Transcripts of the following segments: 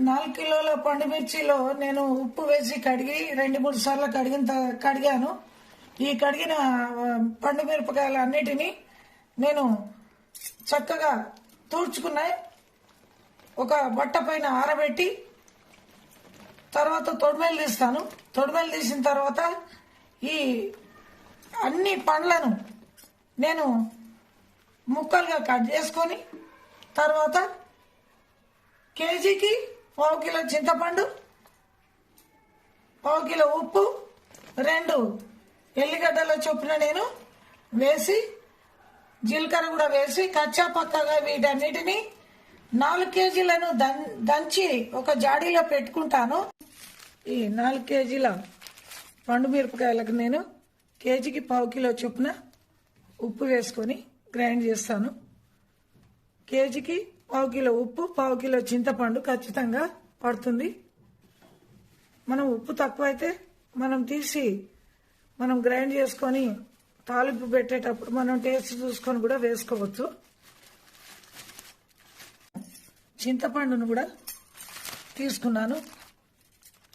4 కిలోల పండు మిర్చిలో నేను ఉప్పు వేసి కడిగి 2-3 సార్లు కడిగాను. ఈ కడిగిన పండు మిరపకాయలు అన్నిటినీ నేను చక్కగా తూర్చుకున్నాయి. ఒక బట్ట పైన ఆరబెట్టి తర్వాత తొడిమెలు తీస్తాను. తొడిమెలు తీసిన తర్వాత ఈ అన్ని పండ్లను నేను ముక్కలుగా కట్ చేసుకొని తర్వాత కేజీకి 1/2 కిలో చింతపండు, 1/2 కిలో ఉప్పు, 2 ఎల్లిగడ్డల చొప్పున నేను వేసి జీలకర్ర కూడా వేసి కచ్చా పక్కగా వీటన్నిటిని 4 కేజీలను దంచి ఒక జాడీలో పెట్టుకుంటాను. ఈ 4 కేజీల పండు మిరపకాయలకు నేను కేజీకి 1/2 కిలో చొప్పున ఉప్పు వేసుకొని గ్రైండ్ చేస్తాను. కేజీకి 1/2 కిలో ఉప్పు, 1/2 కిలో చింతపండు ఖచ్చితంగా పడుతుంది. మనం ఉప్పు తక్కువైతే మనం తీసి మనం గ్రైండ్ చేసుకొని తాలింపు పెట్టేటప్పుడు మనం టేస్ట్ చూసుకొని కూడా వేసుకోవచ్చు. చింతపండును కూడా తీసుకున్నాను.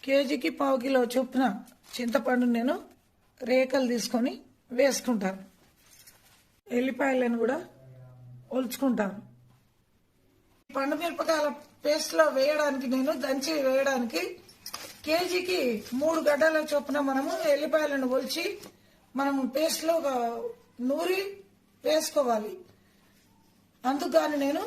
కేజీకి 1/2 కిలో చొప్పున చింతపండు నేను రేకలు తీసుకొని వేసుకుంటాను. ఎల్లిపాయలను కూడా ఒలుచుకుంటాను. పండు మిరపకాయల పేస్ట్లో వేయడానికి నేను దంచి వేయడానికి కేజీకి 3 గడ్డల చొప్పున మనము ఎల్లిపాయలను ఒలిచి మనము పేస్ట్లో నూరి వేసుకోవాలి. అందుకని నేను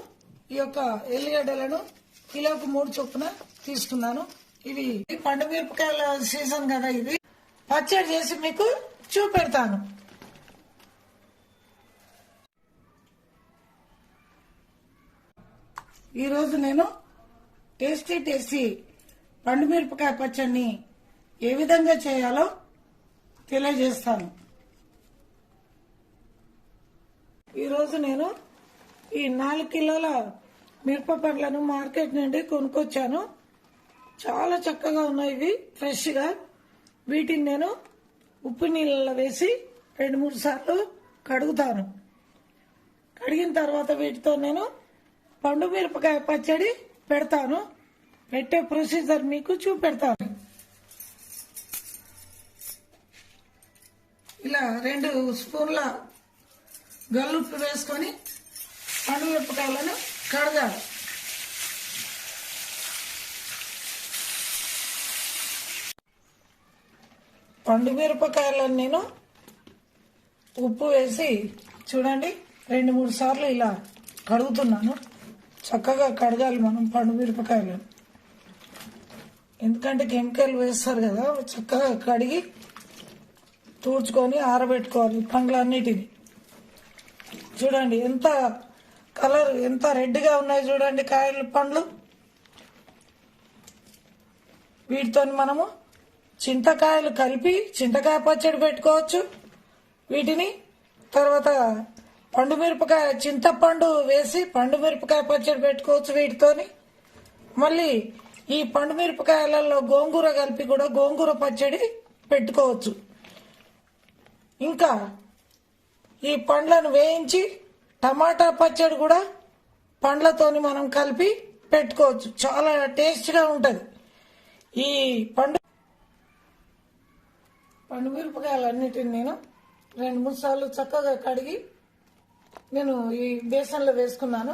ఈ యొక్క ఎల్లిగడ్డలను కిలోకు 3 చొప్పున తీసుకున్నాను. ఇవి పండు మిరపకాయల సీజన్ కదా, ఇది పచ్చడి చేసి మీకు చూపెడతాను. ఈరోజు నేను టేస్టీ పండు మిరపకాయ పచ్చడిని ఏ విధంగా చేయాలో తెలియజేస్తాను. ఈరోజు నేను ఈ 4 కిలోల మిరప పండ్లను మార్కెట్ నుండి కొనుక్కొచ్చాను. చాలా చక్కగా ఉన్నాయి, ఇవి ఫ్రెష్గా. వీటిని నేను ఉప్పు నీళ్ళలో వేసి 2-3 సార్లు కడుగుతాను. కడిగిన తర్వాత వీటితో నేను పండు మిరపకాయ పచ్చడి పెడతాను. పెట్టే ప్రొసీజర్ మీకు చూపెడతాను. ఇలా 2 స్పూన్ల గల్లుప్పు వేసుకొని పండు మిరపకాయలను కడగాలి. పండు మిరపకాయలను నేను ఉప్పు వేసి చూడండి 2-3 సార్లు ఇలా కడుగుతున్నాను. చక్కగా కడగాలి మనం పండు మిరపకాయలను, ఎందుకంటే కెమికల్ వేస్తారు కదా. చక్కగా కడిగి తూడ్చుకొని ఆరబెట్టుకోవాలి పండ్లన్నిటిని. చూడండి ఎంత కలర్, ఎంత రెడ్గా ఉన్నాయి చూడండి కాయలు, పండ్లు. వీటితో మనము చింతకాయలు కలిపి చింతకాయ పచ్చడి పెట్టుకోవచ్చు. వీటిని తర్వాత పండు మిరపకాయ చింతపండు వేసి పండు మిరపకాయ పచ్చడి పెట్టుకోవచ్చు వీటితోని. మళ్ళీ ఈ పండు మిరపకాయలలో గోంగూర కలిపి కూడా గోంగూర పచ్చడి పెట్టుకోవచ్చు. ఇంకా ఈ పండ్లను వేయించి టమాటా పచ్చడి కూడా పండ్లతోని మనం కలిపి పెట్టుకోవచ్చు. చాలా టేస్ట్గా ఉంటుంది. ఈ పండు మిరపకాయలన్నిటిని నేను 2-3 సార్లు చక్కగా కడిగి నేను ఈ బేసన్లో వేసుకున్నాను.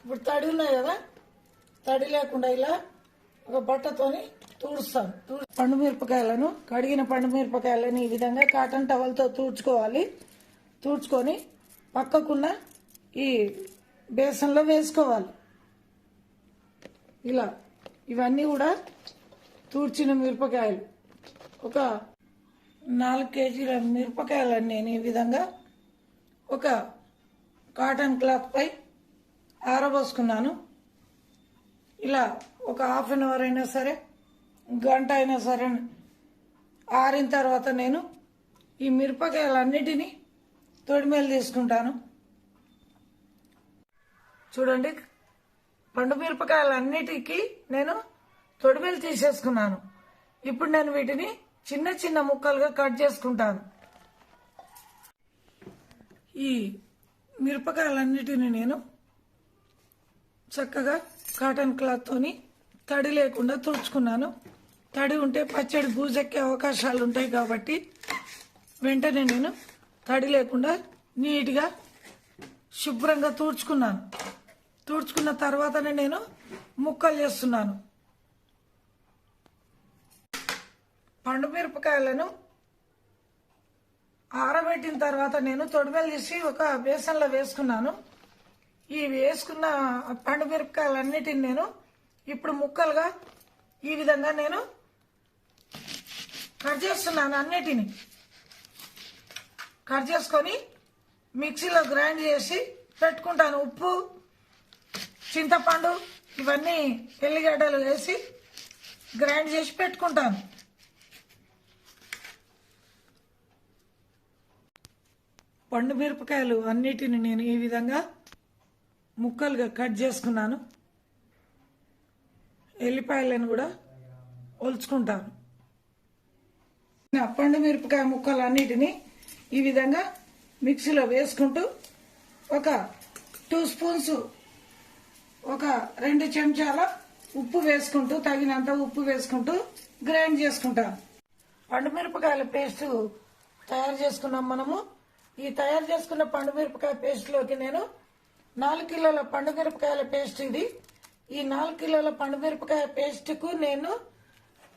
ఇప్పుడు తడి ఉన్నాయి కదా, తడి లేకుండా ఇలా ఒక బట్టతోని తూడుస్తాను. పండు మిరపకాయలను, కడిగిన పండు మిరపకాయలను ఈ విధంగా కాటన్ టవల్తో తూడ్చుకోవాలి. తూడ్చుకొని పక్కకున్న ఈ బేసన్లో వేసుకోవాలి. ఇలా ఇవన్నీ కూడా తూడ్చిన మిరపకాయలు. ఒక 4 కేజీల మిరపకాయలను నేను ఈ విధంగా ఒక కాటన్ క్లాత్ పై ఆరబోసుకున్నాను. ఇలా ఒక హాఫ్ అన్ అవర్ అయినా సరే, గంట అయినా సరే ఆరిన తర్వాత నేను ఈ మిరపకాయలన్నిటినీ తొడిమేలు తీసుకుంటాను. చూడండి పండు మిరపకాయలన్నిటికీ నేను తొడిమేలు తీసేసుకున్నాను. ఇప్పుడు నేను వీటిని చిన్న చిన్న ముక్కలుగా కట్ చేసుకుంటాను. ఈ మిరపకాయలన్నిటిని నేను చక్కగా కాటన్ క్లాత్ తోని తడి లేకుండా తుడుచుకున్నాను. తడి ఉంటే పచ్చడి బూజెక్కే అవకాశాలు ఉంటాయి కాబట్టి వెంటనే నేను తడి లేకుండా నీట్గా శుభ్రంగా తుడుచుకున్నాను. తుడుచుకున్న తర్వాతనే నేను ముక్కలు చేస్తున్నాను. పండు మిరపకాయలను ఆరబెట్టిన తర్వాత నేను తొడిమెలు తీసి ఒక బేసన్లో వేసుకున్నాను. ఈ వేసుకున్న పండు మిరపకాయలన్నిటిని నేను ఇప్పుడు ముక్కలుగా ఈ విధంగా నేను కట్ చేస్తున్నాను. అన్నిటిని కట్ చేసుకొని మిక్సీలో గ్రైండ్ చేసి పెట్టుకుంటాను. ఉప్పు, చింతపండు ఇవన్నీ ఎల్లిగడ్డలు వేసి గ్రైండ్ చేసి పెట్టుకుంటాను. పండు మిరపకాయలు అన్నిటిని నేను ఈ విధంగా ముక్కలుగా కట్ చేసుకున్నాను. ఎల్లిపాయలను కూడా ఒలుచుకుంటాను. పండు మిరపకాయ ముక్కలు అన్నిటిని ఈ విధంగా మిక్సీలో వేసుకుంటూ ఒక 2 స్పూన్స్ ఒక 2 చెంచాల ఉప్పు వేసుకుంటూ తగినంత ఉప్పు వేసుకుంటూ గ్రైండ్ చేసుకుంటాను. పండు మిరపకాయల పేస్ట్ తయారు చేసుకున్నాం మనము. ఈ తయారు చేసుకున్న పండు మిరపకాయ పేస్ట్లోకి నేను 4 కిలోల పండు మిరపకాయల పేస్ట్ ఇది. ఈ 4 కిలోల పండు మిరపకాయ పేస్ట్కు నేను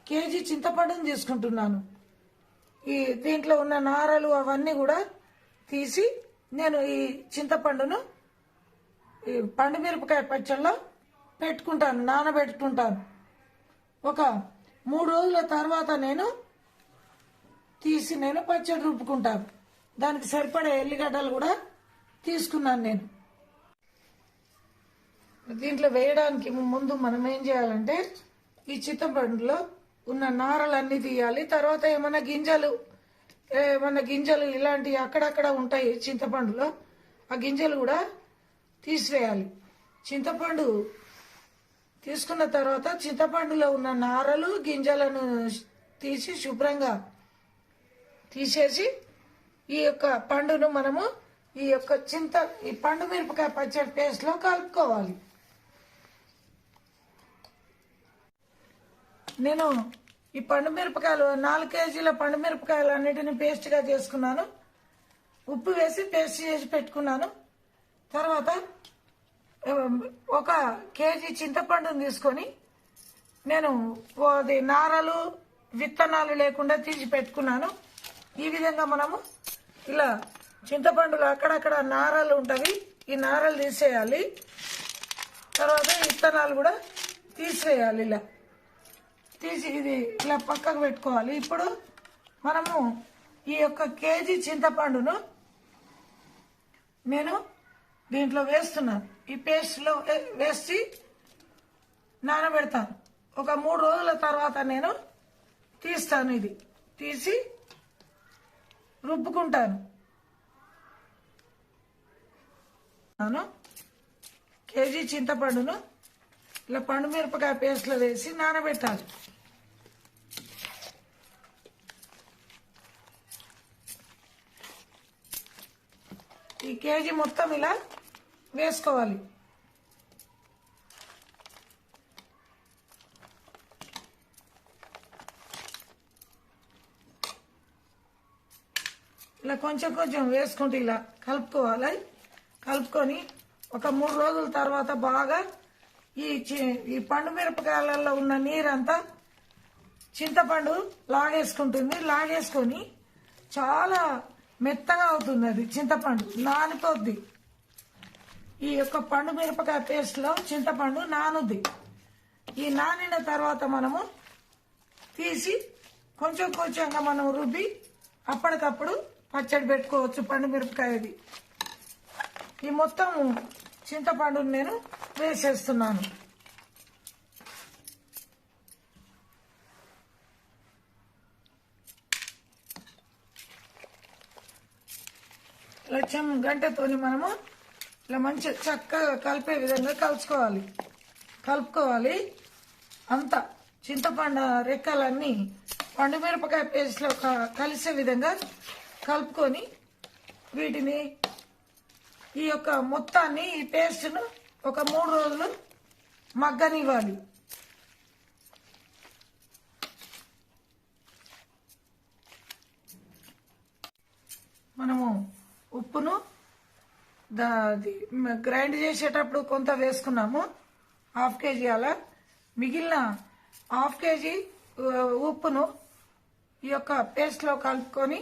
కేజీ చింతపండుని తీసుకుంటున్నాను. ఈ దీంట్లో ఉన్న నారలు అవన్నీ కూడా తీసి నేను ఈ చింతపండును ఈ పండు మిరపకాయ పచ్చళ్ళలో పెట్టుకుంటాను, నానబెట్టుకుంటాను. ఒక 3 రోజుల తర్వాత నేను తీసి నేను పచ్చడి రుబ్బుకుంటాను. దానికి సరిపడే ఎల్లిగడ్డలు కూడా తీసుకున్నాను నేను. దీంట్లో వేయడానికి ముందు మనం ఏం చేయాలంటే ఈ చింతపండులో ఉన్న నారలన్నీ తీయాలి. తర్వాత ఏమన్నా గింజలు ఇలాంటివి అక్కడక్కడ ఉంటాయి చింతపండులో, ఆ గింజలు కూడా తీసివేయాలి. చింతపండు తీసుకున్న తర్వాత చింతపండులో ఉన్న నారలు గింజలను తీసి శుభ్రంగా తీసేసి ఈ యొక్క పండును మనము ఈ పండు మిరపకాయ పచ్చడి పేస్ట్లో కలుపుకోవాలి. నేను ఈ పండు మిరపకాయలు 4 కేజీల పండు మిరపకాయలు అన్నిటిని పేస్ట్గా చేసుకున్నాను. ఉప్పు వేసి పేస్ట్ చేసి పెట్టుకున్నాను. తర్వాత 1 కేజీ చింతపండుని తీసుకొని నేను అది నారలు విత్తనాలు లేకుండా తీసి పెట్టుకున్నాను. ఈ విధంగా మనము ఇలా చింతపండులో అక్కడక్కడ నారలు ఉంటవి, ఈ నారలు తీసేయాలి. తర్వాత విత్తనాలు కూడా తీసివేయాలి. ఇలా తీసి ఇది ఇలా పక్కకు పెట్టుకోవాలి. ఇప్పుడు మనము ఈ యొక్క కేజీ చింతపండును నేను దీంట్లో వేస్తున్నాను. ఈ పేస్ట్లో వేసి నానబెడతాను. ఒక 3 రోజుల తర్వాత నేను తీస్తాను. ఇది తీసి రుబ్బుకుంటాను. కేజీ చింతపండును ఇలా పండు మిరపకాయ పేస్ట్లో వేసి నానబెట్టాలి. ఈ కేజీ మొత్తం ఇలా వేసుకోవాలి. ఇలా కొంచెం కొంచెం వేసుకుంటూ ఇలా కలుపుకోవాలి. కలుపుకొని ఒక 3 రోజుల తర్వాత బాగా ఈ పండు మిరపకాయలలో ఉన్న నీరంతా చింతపండు లాగేసుకుంటుంది. లాగేసుకొని చాలా మెత్తగా అవుతుంది. అది చింతపండు నానిపోద్ది. ఈ యొక్క పండు మిరపకాయ పేస్ట్లో చింతపండు నానుద్ది. ఈ నానిన తర్వాత మనము తీసి కొంచెం కొంచెంగా మనం రుబ్బి అప్పటికప్పుడు పచ్చడి పెట్టుకోవచ్చు పండు మిరపకాయది. ఈ మొత్తం చింతపండుని నేను వేసేస్తున్నాను. ఇలా గంటతోని మనము ఇలా మంచి చక్కగా కలిపే విధంగా కలుపుకోవాలి. అంతా చింతపండు రెక్కలన్నీ పండు మిరపకాయ పేస్ట్లో కలిసే విధంగా కలుపుకొని వీటిని ఈ యొక్క మొత్తాన్ని ఈ పేస్ట్ను ఒక 3 రోజులు మగ్గనివ్వాలి. అది గ్రైండ్ చేసేటప్పుడు కొంత వేసుకున్నాము, 1/2 కేజీ అలా. మిగిలిన 1/2 కేజీ ఉప్పును ఈ యొక్క పేస్ట్లో కలుపుకొని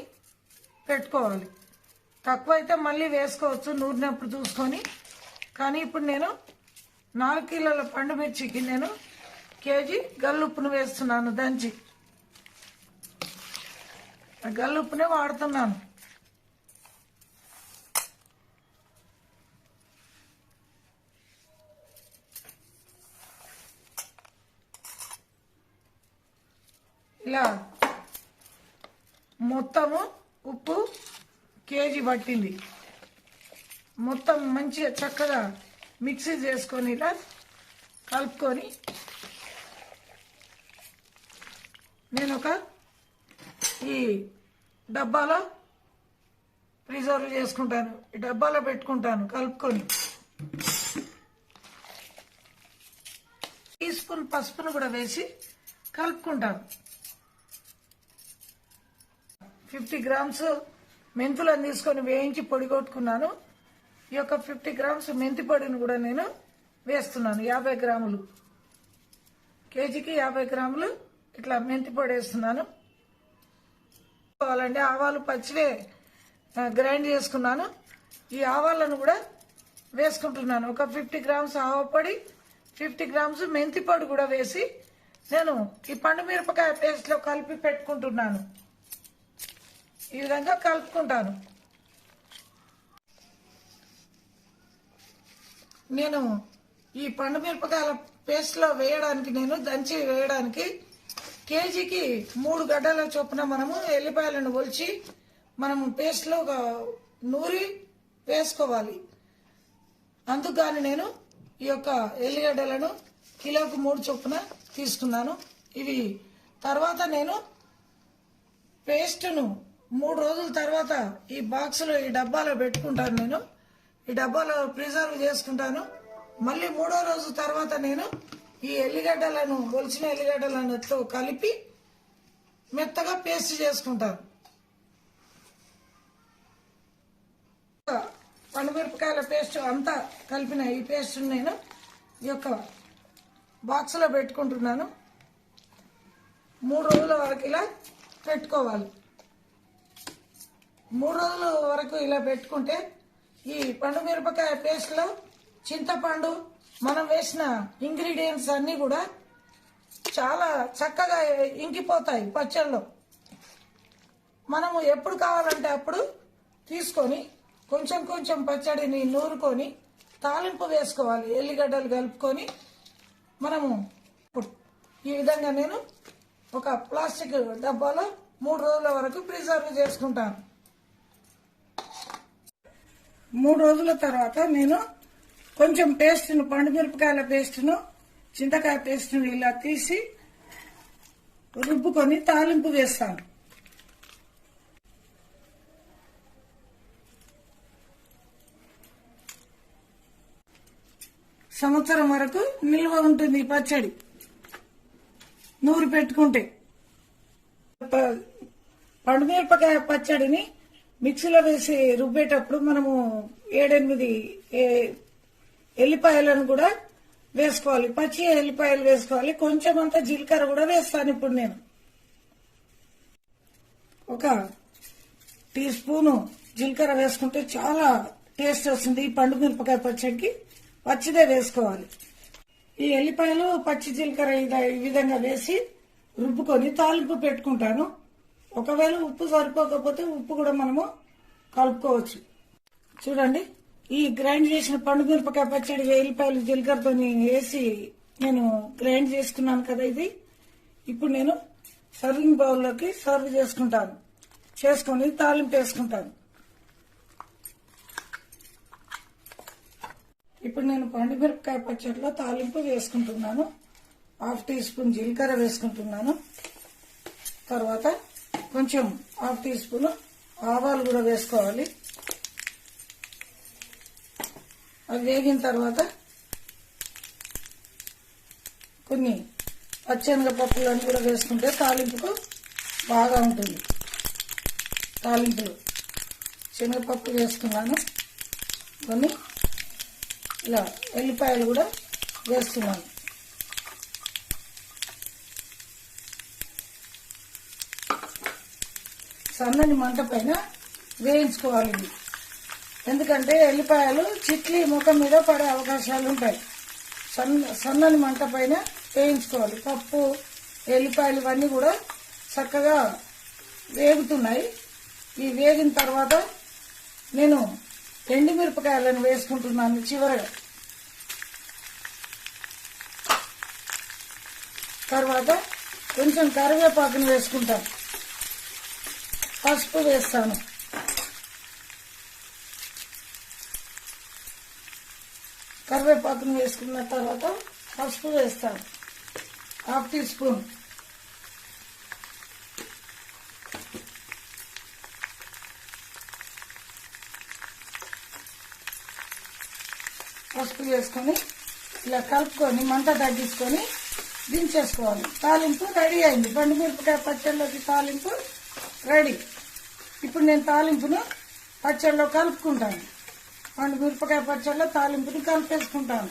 పెట్టుకోవాలి. తక్కువైతే మళ్ళీ వేసుకోవచ్చు నూరినప్పుడు చూసుకొని. కానీ ఇప్పుడు నేను 4 కిలోల పండు మిర్చికి నేను కేజీ గల్లుప్పును వేస్తున్నాను దంచి. గల్లుప్పునే వాడుతున్నాను. ఇలా మొత్తము ఉప్పు కేజీ పట్టింది. మొత్తం మంచిగా చక్కగా మిక్సీ చేసుకొని ఇలా కలుపుకొని నేను ఈ డబ్బాలో ప్రిజర్వ్ చేసుకుంటాను. ఈ డబ్బాలో పెట్టుకుంటాను కలుపుకొని. టీ స్పూన్ పసుపును కూడా వేసి కలుపుకుంటాను. 50 గ్రామ్స్ మెంతులను తీసుకొని వేయించి పొడి కొట్టుకున్నాను. ఈ యొక్క 50 గ్రామ్స్ మెంతి పొడిని కూడా నేను వేస్తున్నాను. 50 గ్రాములు, కేజీకి 50 గ్రాములు ఇట్లా మెంతి పొడి వేస్తున్నాను. కావాలండి ఆవాలు పచ్చివే గ్రైండ్ చేసుకున్నాను. ఈ ఆవాలను కూడా వేసుకుంటున్నాను. ఒక 50 గ్రామ్స్ ఆవ పొడి, 50 గ్రామ్స్ మెంతి పొడి కూడా వేసి నేను ఈ పండు మిరపకాయ పేస్ట్లో కలిపి పెట్టుకుంటున్నాను. ఈ విధంగా కలుపుకుంటాను. నేను ఈ పండు మిరపకాయల పేస్ట్లో వేయడానికి నేను దంచి వేయడానికి కేజీకి 3 గడ్డల చొప్పున మనము ఎల్లిపాయలను ఒలిచి మనము పేస్ట్లో నూరి వేసుకోవాలి. అందుకని నేను ఈ యొక్క ఎల్లిగడ్డలను కిలోకు 3 చొప్పున తీసుకున్నాను. ఇవి తర్వాత నేను పేస్టును 3 రోజుల తర్వాత ఈ బాక్సులో ఈ డబ్బాలో పెట్టుకుంటాను. నేను ఈ డబ్బాలో ప్రిజర్వ్ చేసుకుంటాను. మళ్ళీ 3వ రోజు తర్వాత నేను ఈ ఎల్లిగడ్డలను ఒలిచిన ఎల్లిగడ్డలతో కలిపి మెత్తగా పేస్ట్ చేసుకుంటాను. పండుమిరపకాయల పేస్ట్ అంతా కలిపిన ఈ పేస్ట్ నేను ఈ యొక్క బాక్స్లో పెట్టుకుంటున్నాను. 3 రోజుల వరకు ఇలా పెట్టుకోవాలి. 3 రోజుల వరకు ఇలా పెట్టుకుంటే ఈ పండు మిరపకాయ పేస్ట్లో చింతపండు మనం వేసిన ఇంగ్రీడియంట్స్ అన్నీ కూడా చాలా చక్కగా ఇంకిపోతాయి పచ్చళ్ళలో. మనము ఎప్పుడు కావాలంటే అప్పుడు తీసుకొని కొంచెం కొంచెం పచ్చడిని నూరుకొని తాలింపు వేసుకోవాలి. ఎల్లిగడ్డలు కలుపుకొని మనము ఈ విధంగా నేను ఒక ప్లాస్టిక్ డబ్బాలో 3 రోజుల వరకు ప్రిజర్వ్ చేసుకుంటాను. 3 రోజుల తర్వాత నేను కొంచెం పేస్ట్ను పండుమిరపకాయల పేస్ట్ను చింతకాయ పేస్ట్ను ఇలా తీసి రుబ్బుకొని తాలింపు వేస్తాను. సంవత్సరం వరకు నిల్వ ఉంటుంది ఈ పచ్చడి నూరి పెట్టుకుంటే. పండుమిరపకాయ పచ్చడిని మిక్సీలో వేసి రుబ్బేటప్పుడు మనము 7-8 ఎల్లిపాయలను కూడా వేసుకోవాలి. పచ్చి ఎల్లిపాయలు వేసుకోవాలి. కొంచెం అంతా జీలకర్ర కూడా వేస్తాను. ఇప్పుడు నేను 1 టీ స్పూను జీలకర్ర వేసుకుంటే చాలా టేస్ట్ వస్తుంది. ఈ పండు మిరపకాయ పచ్చడికి పచ్చిదే వేసుకోవాలి. ఈ ఎల్లిపాయలు పచ్చి జీలకర్ర ఈ విధంగా వేసి రుబ్బుకొని తాలింపు పెట్టుకుంటాను. ఒకవేళ ఉప్పు సరిపోకపోతే ఉప్పు కూడా మనము కలుపుకోవచ్చు. చూడండి, ఈ గ్రైండ్ చేసిన పండు మిరపకాయ పచ్చడి ఎల్లిపాయలు జీలకర్రతో వేసి నేను గ్రైండ్ చేసుకున్నాను కదా. ఇది ఇప్పుడు నేను సర్వింగ్ బౌల్లోకి సర్వ్ చేసుకొని తాలింపు వేసుకుంటాను. ఇప్పుడు నేను పండు మిరపకాయ పచ్చడిలో తాలింపు వేసుకుంటున్నాను. 1/2 టీ స్పూన్ జీలకర్ర వేసుకుంటున్నాను. తర్వాత కొంచెం 1/2 టీ స్పూన్ ఆవాలు కూడా వేసుకోవాలి. అవి వేగిన తర్వాత కొన్ని పచ్చెనగపప్పులను కూడా వేసుకుంటే తాలింపుకు బాగా ఉంటుంది. తాలింపులు శనగపప్పు వేసుకున్నాను. కొన్ని ఇలా ఎల్లిపాయలు కూడా వేస్తున్నాను. సన్నని మంట పైన వేయించుకోవాలి ఇవి. ఎందుకంటే ఎల్లిపాయలు చిట్లి ముఖం మీద పడే అవకాశాలు ఉంటాయి. సన్నని మంట పైన వేయించుకోవాలి. పప్పు, ఎల్లిపాయలు ఇవన్నీ కూడా చక్కగా వేగుతున్నాయి. ఈ వేగిన తర్వాత నేను ఎండుమిరపకాయలను వేసుకుంటున్నాను చివరగా. తర్వాత కొంచెం కరివేపాకును వేసుకుంటాను. పసుపు వేస్తాను. కరివేపాకును వేసుకున్న తర్వాత పసుపు వేస్తాను, 1/2 టీ స్పూన్. పసుపు వేసుకొని ఇలా కలుపుకొని మంట తగ్గించుకొని దించేసుకోవాలి. తాలింపు రెడీ అయింది. పండుమిరపకాయ పచ్చళ్ళలోకి తాలింపు రెడీ. ఇప్పుడు నేను తాలింపును పచ్చళ్ళలో కలుపుకుంటాను. పండుమిరపకాయ పచ్చళ్ళలో తాలింపుని కలిపేసుకుంటాను.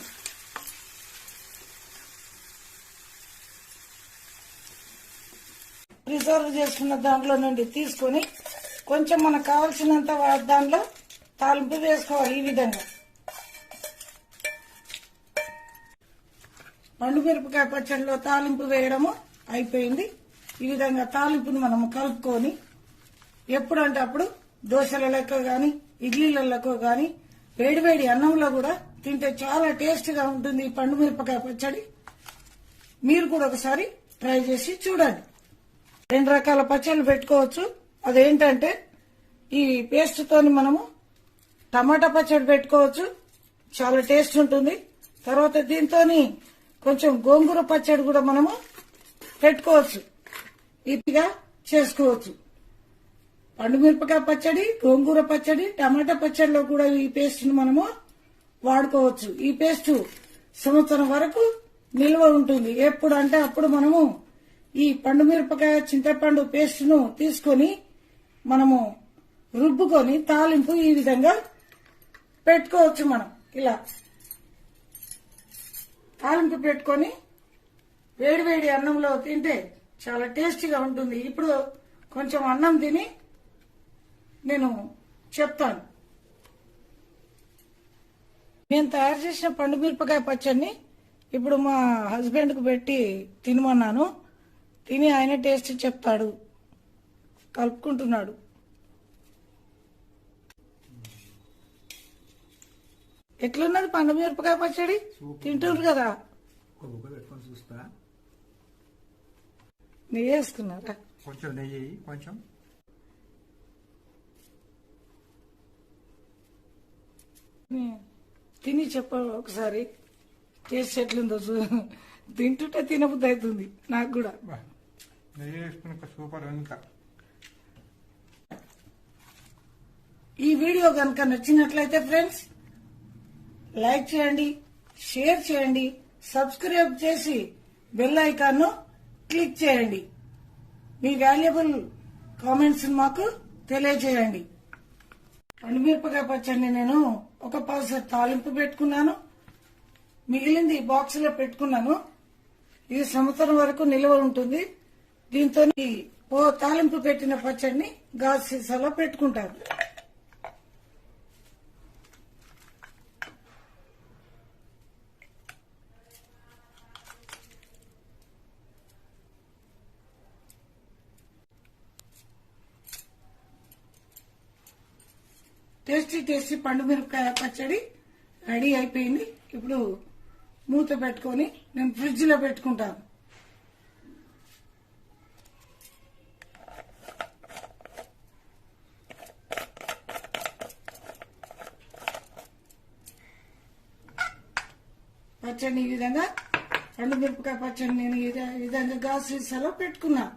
ప్రిజర్వ్ చేసుకున్న దాంట్లో నుండి తీసుకొని కొంచెం మనకు కావాల్సినంత దాంట్లో తాలింపు వేసుకోవాలి. ఈ విధంగా పండుమిరపకాయ పచ్చడిలో తాలింపు వేయడము అయిపోయింది. ఈ విధంగా తాలింపుని మనము కలుపుకొని ఎప్పుడంటే అప్పుడు దోశలతో గాని ఇడ్లీలతో గాని వేడివేడి అన్నంలో కూడా తింటే చాలా టేస్ట్గా ఉంటుంది ఈ పండుమిరపకాయ పచ్చడి. మీరు కూడా ఒకసారి ట్రై చేసి చూడండి. 2 రకాల పచ్చళ్ళు పెట్టుకోవచ్చు. అదేంటంటే ఈ పేస్ట్ తోని మనము టమాటా పచ్చడి పెట్టుకోవచ్చు, చాలా టేస్ట్ ఉంటుంది. తర్వాత దీంతోని కొంచెం గోంగూర పచ్చడి కూడా మనము పెట్టుకోవచ్చు, ఈజీగా చేసుకోవచ్చు. పండుమిరపకాయ పచ్చడి, గోంగూర పచ్చడి, టమాటా పచ్చడిలో కూడా ఈ పేస్ట్ ను మనము వాడుకోవచ్చు. ఈ పేస్ట్ సంవత్సరం వరకు నిల్వ ఉంటుంది. ఎప్పుడు అంటే అప్పుడు మనము ఈ పండుమిరపకాయ చింతపండు పేస్ట్ ను తీసుకొని మనము రుబ్బుకొని తాలింపు ఈ విధంగా పెట్టుకోవచ్చు. మనం ఇలా తాలింపు పెట్టుకొని వేడివేడి అన్నంలో తింటే చాలా టేస్టీగా ఉంటుంది. ఇప్పుడు కొంచెం అన్నం తిని నేను చెప్తాను. నేను తయారు చేసిన పండుమిరపకాయ పచ్చడిని ఇప్పుడు మా హస్బెండ్ కు పెట్టి తినమన్నాను. తిని ఆయన టేస్ట్ చెప్తాడు. కలుపుకుంటున్నాడు. ఎట్లున్నది పండుమిరపకాయ పచ్చడి? తింటున్నారు కదా? నెయ్యి వేసుకున్నారా? కొంచెం నెయ్యి, కొంచెం తిని చెప్ప ఒకసారి టేస్ట్ ఎట్లుందో. తింటుంటే తినబుద్ధి అవుతుంది నాకు కూడా. నెయ్యి వేసుకున్నాక సూపర్. ఇంకా ఈ వీడియో కనుక నచ్చినట్లయితే ఫ్రెండ్స్ లైక్ చేయండి, షేర్ చేయండి, సబ్స్క్రైబ్ చేసి బెల్ ఐకాన్ ను క్లిక్ చేయండి. మీ వాల్యుబుల్ కామెంట్స్ మాకు తెలియజేయండి. పండుమిరపకాయ పచ్చడిని నేను ఒక పావుసేరు తాలింపు పెట్టుకున్నాను. మిగిలింది బాక్స్ లో పెట్టుకున్నాను. ఇది సంవత్సరం వరకు నిల్వ ఉంటుంది. దీంతో తాలింపు పెట్టిన పచ్చడిని గాజు సీసాలో పెట్టుకుంటారు. టేస్టీ టేస్టీ పండుమిరపకాయ పచ్చడి రెడీ అయిపోయింది. ఇప్పుడు మూత పెట్టుకొని నేను ఫ్రిడ్జ్ లో పెట్టుకుంటాను. పచ్చడిని ఈ విధంగా పండుమిరపకాయ పచ్చడి నేను ఈ విధంగా గాజు సీసాలో పెట్టుకున్నాను.